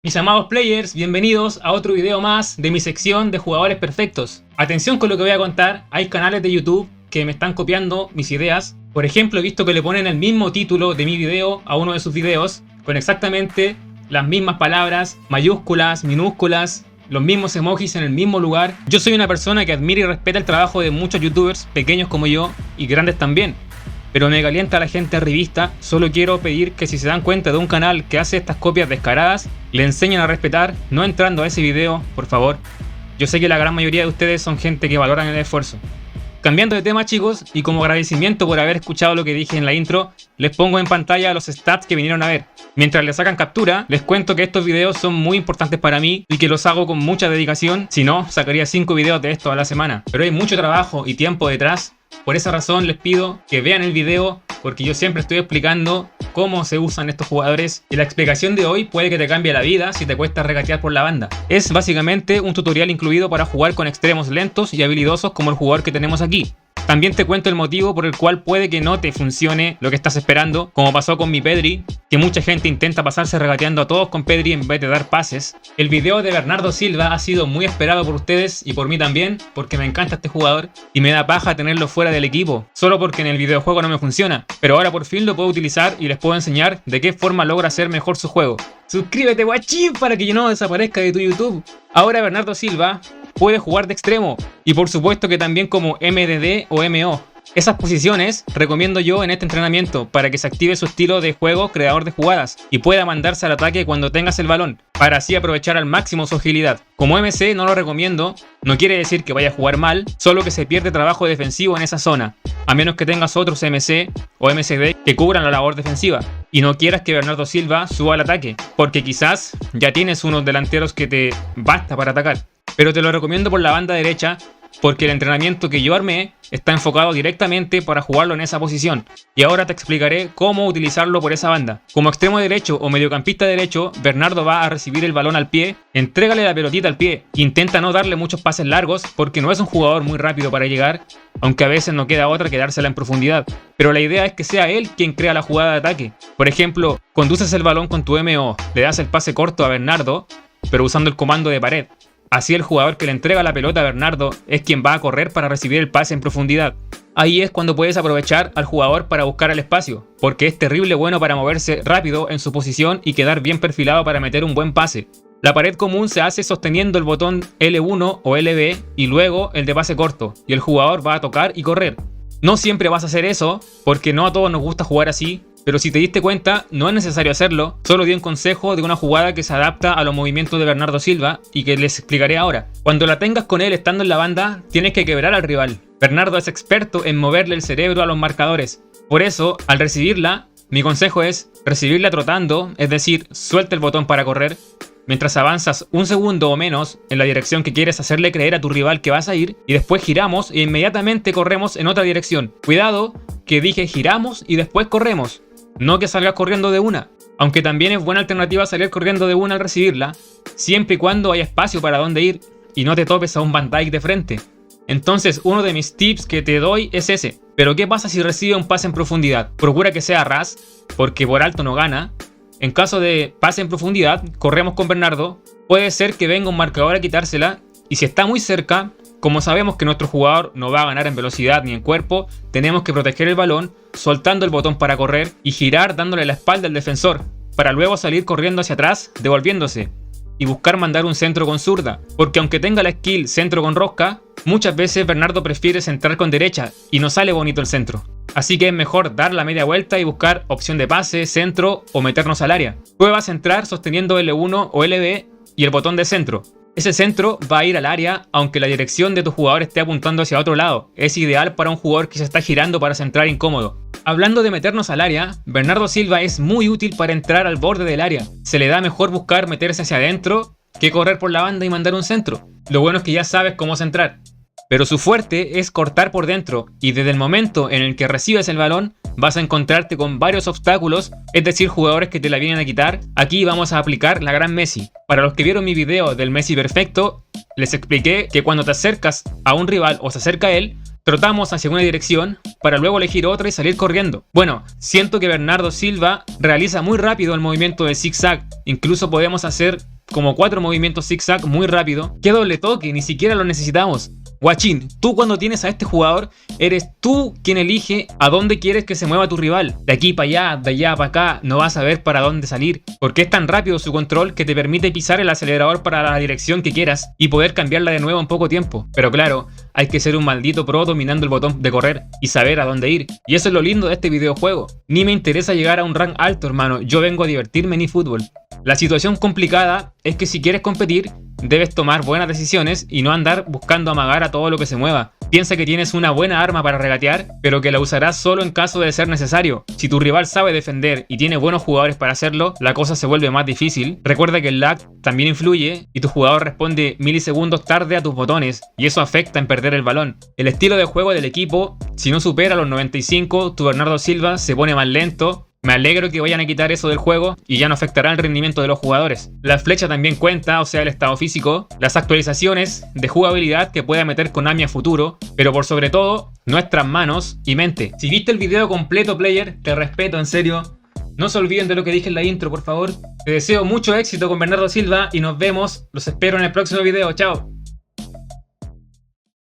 Mis amados players, bienvenidos a otro video más de mi sección de jugadores perfectos. Atención con lo que voy a contar, hay canales de YouTube que me están copiando mis ideas. Por ejemplo, he visto que le ponen el mismo título de mi video a uno de sus videos, con exactamente las mismas palabras, mayúsculas, minúsculas, los mismos emojis en el mismo lugar. Yo soy una persona que admira y respeta el trabajo de muchos youtubers, pequeños como yo y grandes también. Pero me calienta la gente arribista. Solo quiero pedir que si se dan cuenta de un canal que hace estas copias descaradas, le enseñen a respetar, no entrando a ese video, por favor. Yo sé que la gran mayoría de ustedes son gente que valoran el esfuerzo. Cambiando de tema, chicos, y como agradecimiento por haber escuchado lo que dije en la intro, les pongo en pantalla los stats que vinieron a ver. Mientras les sacan captura, les cuento que estos videos son muy importantes para mí y que los hago con mucha dedicación. Si no, sacaría 5 videos de esto a la semana. Pero hay mucho trabajo y tiempo detrás. Por esa razón les pido que vean el video, porque yo siempre estoy explicando cómo se usan estos jugadores y la explicación de hoy puede que te cambie la vida si te cuesta regatear por la banda. Es básicamente un tutorial incluido para jugar con extremos lentos y habilidosos como el jugador que tenemos aquí. También te cuento el motivo por el cual puede que no te funcione lo que estás esperando, como pasó con mi Pedri, que mucha gente intenta pasarse regateando a todos con Pedri en vez de dar pases. El video de Bernardo Silva ha sido muy esperado por ustedes y por mí también, porque me encanta este jugador y me da paja tenerlo fuera del equipo, solo porque en el videojuego no me funciona. Pero ahora por fin lo puedo utilizar y les puedo enseñar de qué forma logra hacer mejor su juego. Suscríbete, guachín, para que yo no desaparezca de tu YouTube. Ahora Bernardo Silva puede jugar de extremo y por supuesto que también como MDD o MO. Esas posiciones recomiendo yo en este entrenamiento para que se active su estilo de juego creador de jugadas y pueda mandarse al ataque cuando tengas el balón, para así aprovechar al máximo su agilidad. Como MC no lo recomiendo, no quiere decir que vaya a jugar mal, solo que se pierde trabajo defensivo en esa zona, a menos que tengas otros MC o MCD que cubran la labor defensiva y no quieras que Bernardo Silva suba al ataque, porque quizás ya tienes unos delanteros que te basta para atacar. Pero te lo recomiendo por la banda derecha, porque el entrenamiento que yo armé está enfocado directamente para jugarlo en esa posición. Y ahora te explicaré cómo utilizarlo por esa banda. Como extremo derecho o mediocampista derecho, Bernardo va a recibir el balón al pie, entrégale la pelotita al pie. Intenta no darle muchos pases largos, porque no es un jugador muy rápido para llegar, aunque a veces no queda otra que dársela en profundidad. Pero la idea es que sea él quien crea la jugada de ataque. Por ejemplo, conduces el balón con tu MO, le das el pase corto a Bernardo, pero usando el comando de pared. Así el jugador que le entrega la pelota a Bernardo es quien va a correr para recibir el pase en profundidad. Ahí es cuando puedes aprovechar al jugador para buscar el espacio, porque es terrible bueno para moverse rápido en su posición y quedar bien perfilado para meter un buen pase. La pared común se hace sosteniendo el botón L1 o LB y luego el de pase corto, y el jugador va a tocar y correr. No siempre vas a hacer eso, porque no a todos nos gusta jugar así, pero si te diste cuenta, no es necesario hacerlo. Solo di un consejo de una jugada que se adapta a los movimientos de Bernardo Silva y que les explicaré ahora. Cuando la tengas con él estando en la banda, tienes que quebrar al rival. Bernardo es experto en moverle el cerebro a los marcadores. Por eso, al recibirla, mi consejo es recibirla trotando, es decir, suelta el botón para correr, mientras avanzas un segundo o menos en la dirección que quieres hacerle creer a tu rival que vas a ir, y después giramos e inmediatamente corremos en otra dirección. Cuidado, que dije giramos y después corremos. No que salgas corriendo de una, aunque también es buena alternativa salir corriendo de una al recibirla, siempre y cuando haya espacio para dónde ir y no te topes a un Van Dijk de frente. Entonces uno de mis tips que te doy es ese. Pero ¿qué pasa si recibe un pase en profundidad? Procura que sea ras, porque por alto no gana. En caso de pase en profundidad, corremos con Bernardo, puede ser que venga un marcador a quitársela, y si está muy cerca, como sabemos que nuestro jugador no va a ganar en velocidad ni en cuerpo, tenemos que proteger el balón soltando el botón para correr y girar dándole la espalda al defensor, para luego salir corriendo hacia atrás, devolviéndose, y buscar mandar un centro con zurda, porque aunque tenga la skill centro con rosca, muchas veces Bernardo prefiere centrar con derecha y no sale bonito el centro. Así que es mejor dar la media vuelta y buscar opción de pase, centro o meternos al área. Prueba centrar sosteniendo L1 o LB y el botón de centro. Ese centro va a ir al área aunque la dirección de tu jugador esté apuntando hacia otro lado. Es ideal para un jugador que se está girando para centrar incómodo. Hablando de meternos al área, Bernardo Silva es muy útil para entrar al borde del área. Se le da mejor buscar meterse hacia adentro que correr por la banda y mandar un centro. Lo bueno es que ya sabes cómo centrar. Pero su fuerte es cortar por dentro, y desde el momento en el que recibes el balón vas a encontrarte con varios obstáculos, es decir, jugadores que te la vienen a quitar. Aquí vamos a aplicar la gran Messi. Para los que vieron mi video del Messi perfecto, les expliqué que cuando te acercas a un rival o se acerca a él, trotamos hacia una dirección para luego elegir otra y salir corriendo. Bueno, siento que Bernardo Silva realiza muy rápido el movimiento de zigzag, incluso podemos hacer como 4 movimientos zigzag muy rápido. ¡Qué doble toque! Ni siquiera lo necesitamos. Guachín, tú cuando tienes a este jugador, eres tú quien elige a dónde quieres que se mueva tu rival. De aquí para allá, de allá para acá, no vas a ver para dónde salir. Porque es tan rápido su control que te permite pisar el acelerador para la dirección que quieras y poder cambiarla de nuevo en poco tiempo. Pero claro, hay que ser un maldito pro dominando el botón de correr y saber a dónde ir. Y eso es lo lindo de este videojuego. Ni me interesa llegar a un rank alto, hermano. Yo vengo a divertirme en eFootball. La situación complicada es que si quieres competir, debes tomar buenas decisiones y no andar buscando amagar a todo lo que se mueva. Piensa que tienes una buena arma para regatear, pero que la usarás solo en caso de ser necesario. Si tu rival sabe defender y tiene buenos jugadores para hacerlo, la cosa se vuelve más difícil. Recuerda que el lag también influye y tu jugador responde milisegundos tarde a tus botones, y eso afecta en perder el balón. El estilo de juego del equipo, si no supera los 95, tu Bernardo Silva se pone más lento. Me alegro que vayan a quitar eso del juego y ya no afectará el rendimiento de los jugadores. La flecha también cuenta, o sea el estado físico, las actualizaciones de jugabilidad que pueda meter Konami a futuro, pero por sobre todo, nuestras manos y mente. Si viste el video completo, player, te respeto, en serio. No se olviden de lo que dije en la intro, por favor. Te deseo mucho éxito con Bernardo Silva y nos vemos. Los espero en el próximo video. Chao.